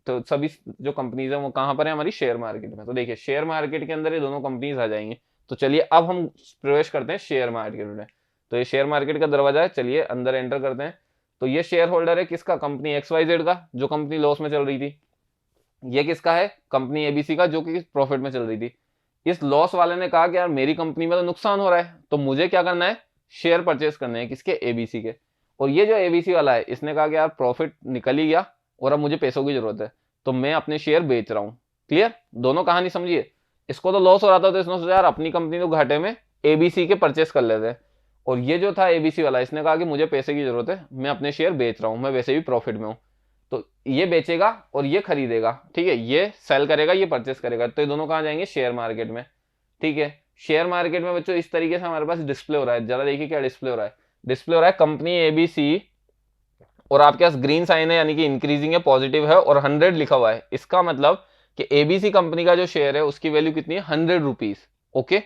तो सभी जो कंपनीज हैं वो कहां पर है? हमारी शेयर मार्केट में। तो देखिए शेयर मार्केट के अंदर ये दोनों कंपनीज आ जाएंगी। तो चलिए अब हम प्रवेश करते हैं शेयर मार्केट में। तो ये शेयर मार्केट का दरवाजा है, चलिए अंदर एंटर करते हैं। तो ये शेयर होल्डर है किसका? कंपनी एक्स वाई जेड का, जो कंपनी लॉस में चल रही थी। ये किसका है? कंपनी एबीसी का, जो कि प्रॉफिट में चल रही थी। इस लॉस वाले ने कहा कि यार मेरी कंपनी में तो नुकसान हो रहा है, तो मुझे क्या करना है? शेयर परचेस करने हैं। किसके? एबीसी के। और ये जो एबीसी वाला है इसने कहा कि यार प्रॉफिट निकल ही गया और अब मुझे पैसों की जरूरत है, तो मैं अपने शेयर बेच रहा हूं। क्लियर? दोनों कहानी समझिए। इसको तो लॉस हो रहा था तो इसने सोचा यार अपनी कंपनी तो घाटे में, एबीसी के परचेस कर लेते हैं। और ये जो था एबीसी वाला, इसने कहा कि मुझे पैसे की जरूरत है, मैं अपने शेयर बेच रहा हूं, मैं वैसे भी प्रॉफिट में हूं। तो ये बेचेगा और ये खरीदेगा। ठीक है, ये सेल करेगा, ये परचेस करेगा। तो ये दोनों कहां जाएंगे? शेयर मार्केट में। ठीक है, शेयर मार्केट में बच्चों इस तरीके से हमारे पास डिस्प्ले हो रहा है। जरा देखिए क्या डिस्प्ले हो रहा है। डिस्प्ले हो रहा है कंपनी एबीसी और आपके पास ग्रीन साइन है यानी कि इंक्रीजिंग है, पॉजिटिव है, और 100 लिखा हुआ है। इसका मतलब कि एबीसी कंपनी का जो शेयर है उसकी वैल्यू कितनी है? 100 रुपीज। ओके,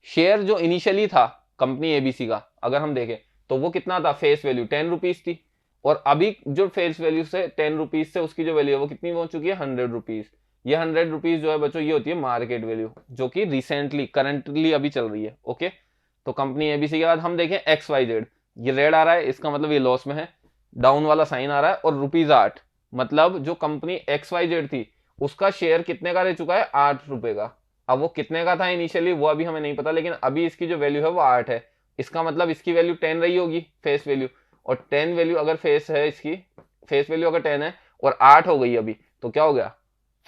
शेयर जो इनिशियली था कंपनी एबीसी का अगर हम देखें तो वो कितना था? फेस वैल्यू 10 रुपीज थी। और अभी जो फेस वैल्यू से 10 रुपीज से उसकी जो वैल्यू है वो कितनी पहुंच चुकी है? 100 रुपीज। ये 100 रुपीज जो है बच्चों ये होती है मार्केट वैल्यू, जो कि रिसेंटली करंटली अभी चल रही है। ओके, तो कंपनी एबीसी के बाद हम देखें एक्स वाई जेड। ये रेड आ रहा है, इसका मतलब ये लॉस में है, डाउन वाला साइन आ रहा है, और ₹8 मतलब जो कंपनी एक्स वाई जेड थी उसका शेयर कितने का रह चुका है? 8 रुपए का। अब वो कितने का था इनिशियली वो अभी हमें नहीं पता, लेकिन अभी इसकी जो वैल्यू है वो 8 है। इसका मतलब इसकी वैल्यू 10 रही होगी फेस वैल्यू, और 10 वैल्यू अगर फेस है, इसकी फेस वैल्यू अगर 10 है और 8 हो गई अभी, तो क्या हो गया?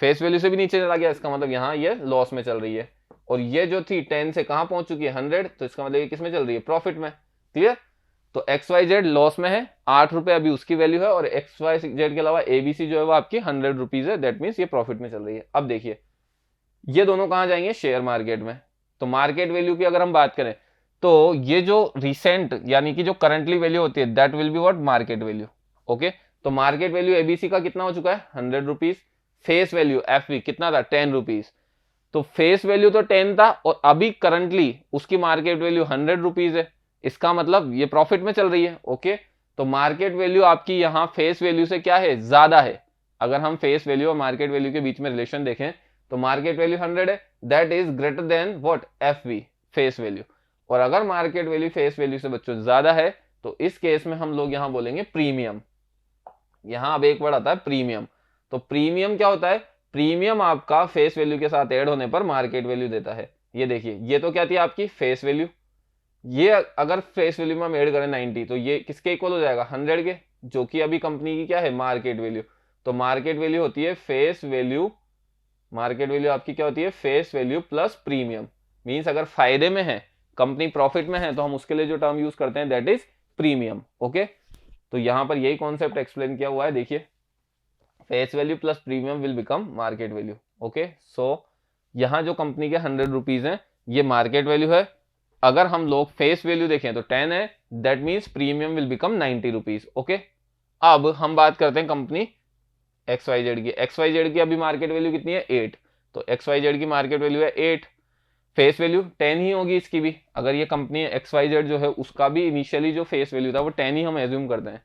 फेस वैल्यू से भी नीचे चला गया। इसका मतलब यहाँ ये लॉस में चल रही है। और ये जो थी 10 से कहां पहुंच चुकी है? 100। तो इसका मतलब ये किस में चल रही है? प्रॉफिट में। क्लियर? तो एक्स वाई जेड लॉस में है, 8 रुपए अभी उसकी वैल्यू है, और एक्स वाई जेड के अलावा एबीसी जो है वो आपकी 100 रुपीज है। दैट मीन्स ये प्रॉफिट में चल रही है। अब देखिए ये दोनों कहां जाएंगे? शेयर मार्केट में। तो मार्केट वैल्यू की अगर हम बात करें तो ये जो रिसेंट यानी कि जो करंटली वैल्यू होती है that will be what? Market value. Okay, तो मार्केट वैल्यू एबीसी का कितना हो चुका है? 100 रुपीज। फेस वैल्यू एफवी कितना था? 10 रुपीज। तो फेस वैल्यू तो 10 था और अभी करंटली उसकी मार्केट वैल्यू 100 रुपीज है। इसका मतलब ये प्रॉफिट में चल रही है। ओके, तो मार्केट वैल्यू आपकी यहाँ फेस वैल्यू से क्या है? ज्यादा है। अगर हम फेस वैल्यू और मार्केट वैल्यू के बीच में रिलेशन देखें तो मार्केट वैल्यू 100 है, that is greater than what, FV, face value. और अगर मार्केट वैल्यू फेस वैल्यू से बच्चों ज्यादा है तो इस केस में हम लोग यहां बोलेंगे प्रीमियम। यहां अब एक वर्ड आता है प्रीमियम। तो प्रीमियम क्या होता है, प्रीमियम आपका फेस वैल्यू के साथ ऐड होने पर मार्केट वैल्यू देता है। ये देखिए, ये तो क्या थी आपकी फेस वैल्यू, ये अगर फेस वैल्यू में हम ऐड करें 90 तो ये किसके इक्वल हो जाएगा, 100 के, जो कि अभी कंपनी की क्या है, मार्केट वैल्यू। तो मार्केट वैल्यू होती है फेस वैल्यू, मार्केट वैल्यू आपकी क्या होती है, face value plus premium. Means अगर फायदे में है, कंपनी प्रॉफिट में है, तो हम उसके लिए जो टर्म यूज करते हैं दैट इज प्रीमियम। ओके, तो यहां पर यही कॉन्सेप्ट एक्सप्लेन किया हुआ है। देखिए, face value plus premium will become market value. Okay, so यहां जो कंपनी के 100 रुपीज है ये मार्केट वैल्यू है। अगर हम लोग फेस वैल्यू देखें तो 10 है, that means premium will become 90 rupees. Okay, अब हम बात करते हैं कंपनी XYZ की। XYZ की अभी मार्केट वैल्यू कितनी है, 8। तो XYZ की मार्केट वैल्यू है 8, फेस वैल्यू 10 ही होगी इसकी भी। अगर ये कंपनी XYZ जो है उसका भी इनिशियली जो फेस वैल्यू था वो 10 ही हम एज्यूम करते हैं।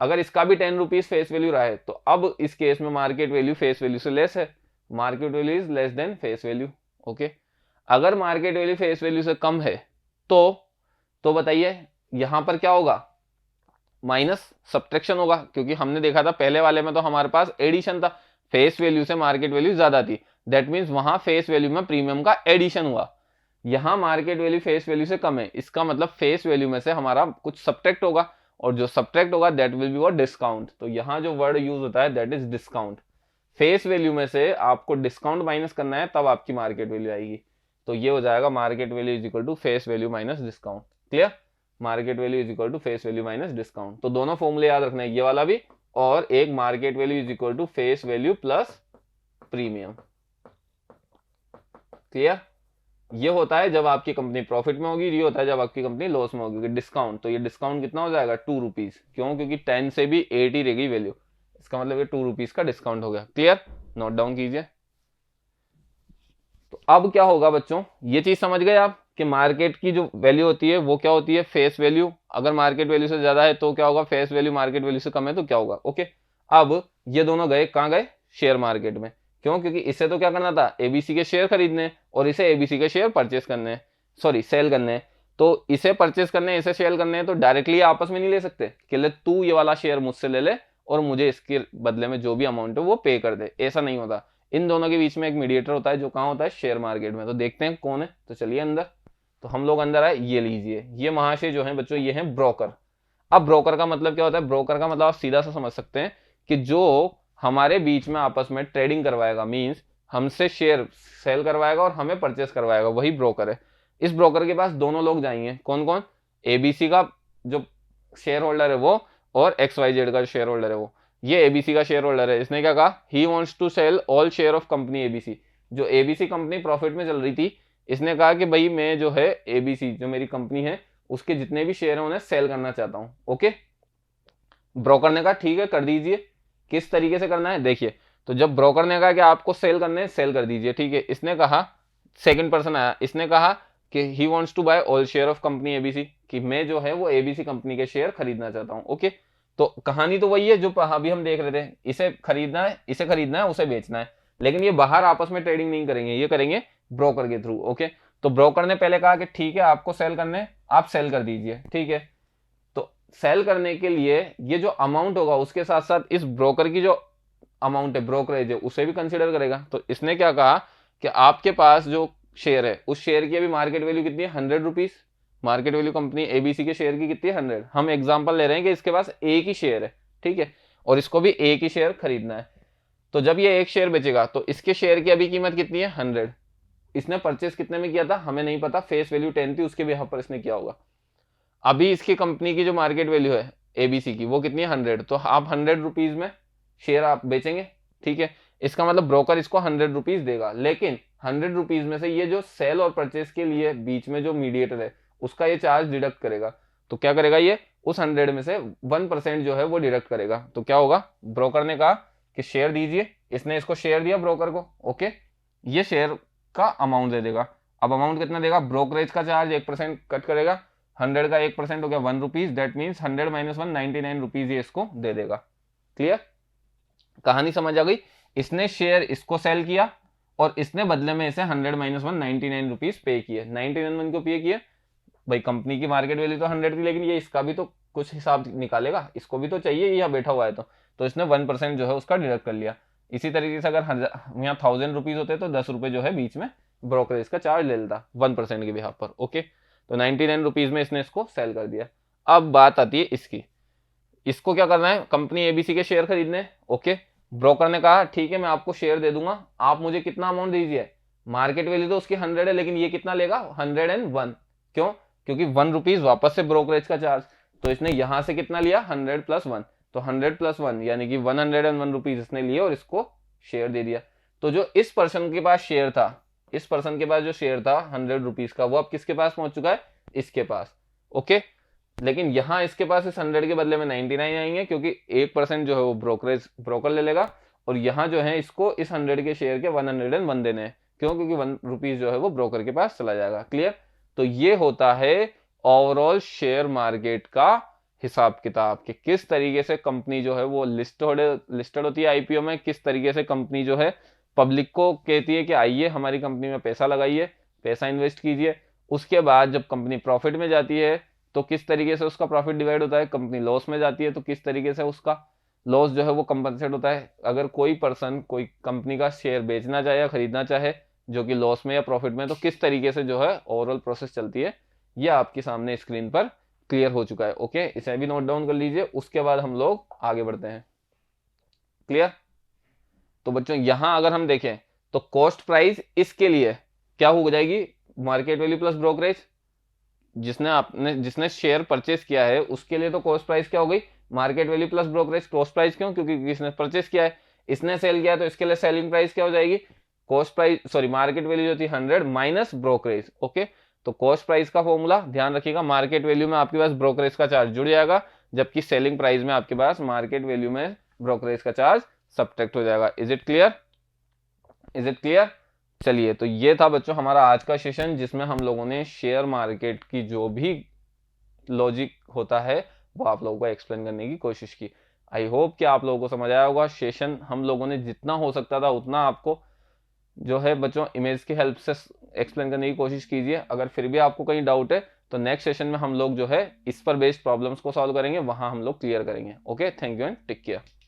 अगर इसका भी 10 रुपीज फेस वैल्यू रहा है तो अब इस केस में मार्केट वैल्यू फेस वैल्यू से लेस है, market value is less than face value. Okay, अगर मार्केट वैल्यू फेस वैल्यू से कम है तो बताइए यहां पर क्या होगा, माइनस सब्ट्रैक्शन होगा, क्योंकि हमने देखा था पहले वाले में तो हमारे पास एडिशन था, फेस वैल्यू से मार्केट वैल्यू ज्यादा थी, दैट मीन्स वहां फेस वैल्यू में प्रीमियम का एडिशन हुआ। यहां मार्केट वैल्यू फेस वैल्यू से कम है, इसका मतलब फेस वैल्यू में से हमारा कुछ सब्ट्रैक्ट होगा, और जो सब्ट्रैक्ट होगा that will be what, discount. तो यहां जो वर्ड यूज होता है that is discount. Face value में से आपको डिस्काउंट माइनस करना है तब आपकी मार्केट वैल्यू आएगी। तो ये हो जाएगा market value is equal to face value minus discount. Clear, market value is equal to face value minus discount. तो दोनों फॉर्मूले याद रखना है, ये वाला भी और एक market value is equal to face value plus premium. Clear, ये होता है जब आपकी कंपनी प्रॉफिट में होगी, ये होता है जब आपकी कंपनी लॉस में होगी। डिस्काउंट, तो ये डिस्काउंट कितना हो जाएगा, 2 रुपीज। क्यों, क्योंकि 10 से भी 8 ही रहेगी वैल्यू, इसका मतलब ये 2 रुपीज का डिस्काउंट हो गया। क्लियर, नोट डाउन कीजिए। तो अब क्या होगा बच्चों, ये चीज समझ गए आप कि मार्केट की जो वैल्यू होती है वो क्या होती है, फेस वैल्यू। अगर मार्केट वैल्यू से ज्यादा है तो क्या होगा, फेस वैल्यू, मार्केट वैल्यू से कम है तो क्या होगा। ओके, अब ये दोनों गए कहाँ गए, शेयर मार्केट में। क्यों, क्योंकि इसे तो क्या करना था, एबीसी के शेयर खरीदने, और इसे एबीसी के शेयर परचेस करने, सॉरी सेल करने। तो इसे परचेस करने, इसे सेल करने, तो डायरेक्टली आपस में नहीं ले सकते कि ले तू ये वाला शेयर मुझसे ले ले और मुझे इसके बदले में जो भी अमाउंट है वो पे कर दे, ऐसा नहीं होता। इन दोनों के बीच में एक मीडिएटर होता है जो कहाँ होता है, शेयर मार्केट में। तो देखते हैं कौन है, तो चलिए अंदर। तो हम लोग अंदर आए, ये लीजिए, ये महाशय जो है बच्चों ये है ब्रोकर। अब ब्रोकर का मतलब क्या होता है, ब्रोकर का मतलब आप सीधा सा समझ सकते हैं कि जो हमारे बीच में आपस में ट्रेडिंग करवाएगा, मींस हमसे शेयर सेल करवाएगा और हमें परचेस करवाएगा, वही ब्रोकर है। इस ब्रोकर के पास दोनों लोग जाएंगे, कौन कौन, एबीसी का जो शेयर होल्डर है वो, और XYZ का शेयर होल्डर है वो। ये एबीसी का शेयर होल्डर है, इसने क्या कहा, he wants to sell all share of company ABC. जो एबीसी कंपनी प्रॉफिट में चल रही थी, इसने कहा कि भाई मैं जो है एबीसी जो मेरी कंपनी है उसके जितने भी शेयर हैं उन्हें सेल करना चाहता हूं। ओके, ब्रोकर ने कहा ठीक है कर दीजिए। किस तरीके से करना है देखिए, तो जब ब्रोकर ने कहा कि आपको सेल करने हैं, सेल कर दीजिए, ठीक है। इसने कहा, सेकंड पर्सन आया, इसने कहा कि he wants to buy all share of company ABC, कि मैं जो है वो एबीसी कंपनी के शेयर खरीदना चाहता हूं। ओके, तो कहानी तो वही है जो अभी हम देख रहे थे, इसे खरीदना है, इसे खरीदना है, उसे बेचना है, लेकिन ये बाहर आपस में ट्रेडिंग नहीं करेंगे, ये करेंगे ब्रोकर के थ्रू। ओके, तो ब्रोकर ने पहले कहा कि ठीक है आपको सेल करने हैं, आप सेल कर दीजिए, ठीक है। तो सेल करने के लिए ये जो अमाउंट होगा उसके साथ साथ इस ब्रोकर की जो अमाउंट है, ब्रोकरेज है, उसे भी कंसिडर करेगा। तो इसने क्या कहा कि आपके पास जो शेयर है उस शेयर की अभी मार्केट वैल्यू कितनी है, 100 rupees. Market value company ABC के शेयर की कितनी है, 100। हम एग्जांपल ले रहे हैं कि इसके पास एक ही शेयर है, ठीक है, और इसको भी एक ही शेयर खरीदना है। तो जब ये एक शेयर बेचेगा तो इसके शेयर की अभी कीमत कितनी है, 100। इसने परचेस कितने में किया था हमें नहीं पता, फेस वैल्यू 10 थी, उसके बिहाफ पर इसने किया होगा। अभी इसकी कंपनी की जो मार्केट वैल्यू है एबीसी की वो कितनी है, 100। तो आप 100 रुपीज में शेयर आप बेचेंगे, ठीक है। इसका मतलब ब्रोकर इसको 100 रुपीज देगा, लेकिन 100 रुपीज में से ये जो सेल और परचेस के लिए बीच में जो मीडिएटर है उसका ये चार्ज डिडक्ट करेगा। तो क्या करेगा, ये उस 100 में से 1% जो है वो डिडक्ट करेगा। तो क्या होगा, ब्रोकर ने कहा कि शेयर दीजिए, इसने इसको शेयर दिया ब्रोकर को। ओके, ये शेयर का अमाउंट दे देगा। अब अमाउंट कितना देगा, ब्रोकरेज का चार्ज 1% कट करेगा, 100 का 1% हो गया 1 rupees, that means 100 minus 1 99 rupees ये इसको दे देगा। क्लियर, कहानी समझ आ गई। इसने शेयर इसको सेल किया और इसने बदले में इसे 100 - 1 99 रुपीज पे किए। 99 क्यों पे किए भाई, कंपनी की मार्केट वैल्यू तो 100 थी, लेकिन ये इसका भी तो कुछ हिसाब निकालेगा, इसको भी तो चाहिए, यहाँ बैठा हुआ है तो इसने 1% जो है उसका डिडक्ट कर लिया। इसी तरीके से अगर यहाँ 1000 रुपीज होते तो 10 रुपए जो है बीच में ब्रोकरेज का चार्ज ले लेता 1% के बिहाफ पर। ओके, तो 99 रुपीज में इसने इसको सेल कर दिया। अब बात आती है इसकी, इसको क्या करना है, कंपनी एबीसी के शेयर खरीदने। ओके, ब्रोकर ने कहा ठीक है मैं आपको शेयर दे दूंगा, आप मुझे कितना अमाउंट दीजिए, मार्केट वैल्यू तो उसकी 100 है, लेकिन ये कितना लेगा 101। क्यों, क्योंकि 1 रुपीज वापस से ब्रोकरेज का चार्ज, तो इसने यहां से कितना लिया 100 + 1, तो 100 + 1 यानी कि 101 रुपीज इसने लिए और इसको शेयर दे दिया। तो जो इस पर्सन के पास शेयर था, इस पर्सन के पास जो शेयर था 100 रुपीज का, वो अब किसके पास पहुंच चुका है, इसके पास। ओके, लेकिन यहां इसके पास इस 100 के बदले में 99 आएंगे, क्योंकि 1% जो है वो ब्रोकर ले लेगा, और यहां जो है इसको इस 100 के शेयर के 101 देने हैं। क्यों, क्योंकि 1 रुपीज जो है वो ब्रोकर के पास चला जाएगा। क्लियर, तो ये होता है ओवरऑल शेयर मार्केट का हिसाब किताब, कि किस तरीके से कंपनी जो है वो लिस्टेड होती है आईपीओ में, किस तरीके से कंपनी जो है पब्लिक को कहती है कि आइए हमारी कंपनी में पैसा लगाइए, पैसा इन्वेस्ट कीजिए। उसके बाद जब कंपनी प्रॉफिट में जाती है तो किस तरीके से उसका प्रॉफिट डिवाइड होता है, कंपनी लॉस में जाती है तो किस तरीके से उसका लॉस जो है वो कंपनसेट होता है। अगर कोई पर्सन कोई कंपनी का शेयर बेचना चाहे या खरीदना चाहे जो कि लॉस में या प्रॉफिट में, तो किस तरीके से जो है ओवरऑल प्रोसेस चलती है, ये आपके सामने स्क्रीन पर क्लियर हो चुका है। ओके, इसे भी नोट डाउन कर लीजिए, उसके बाद हम लोग आगे बढ़ते हैं। क्लियर, तो बच्चों यहां अगर हम देखें तो कॉस्ट प्राइस इसके लिए क्या हो जाएगी, मार्केट वैल्यू प्लस ब्रोकरेज। जिसने शेयर परचेस किया है उसके लिए तो कॉस्ट प्राइस क्या हो गई, market value plus brokerage. Cost price क्यों, क्योंकि इसने परचेस किया है, इसने सेल किया, तो इसके लिए सेलिंग प्राइस क्या हो जाएगी, cost price sorry market value जो थी 100 माइनस ब्रोकरेज। ओके, तो कॉस्ट प्राइस का फॉर्मूला ध्यान रखिएगा, मार्केट वैल्यू में आपके पास ब्रोकरेज का चार्ज जुड़ जाएगा, जबकि सेलिंग प्राइस में आपके पास मार्केट वैल्यू में ब्रोकरेज का चार्ज सब्ट्रैक्ट हो जाएगा। Is it clear, is it clear. चलिए, तो ये था बच्चों हमारा आज का सेशन, जिसमें हम लोगों ने शेयर मार्केट की जो भी लॉजिक होता है वो आप लोगों को एक्सप्लेन करने की कोशिश की। आई होप कि आप लोगों को समझ आया होगा। सेशन हम लोगों ने जितना हो सकता था उतना आपको जो है बच्चों इमेज की हेल्प से एक्सप्लेन करने की कोशिश कीजिए। अगर फिर भी आपको कहीं डाउट है तो नेक्स्ट सेशन में हम लोग जो है इस पर बेस्ड प्रॉब्लम्स को सॉल्व करेंगे, वहां हम लोग क्लियर करेंगे। Okay, thank you and take care.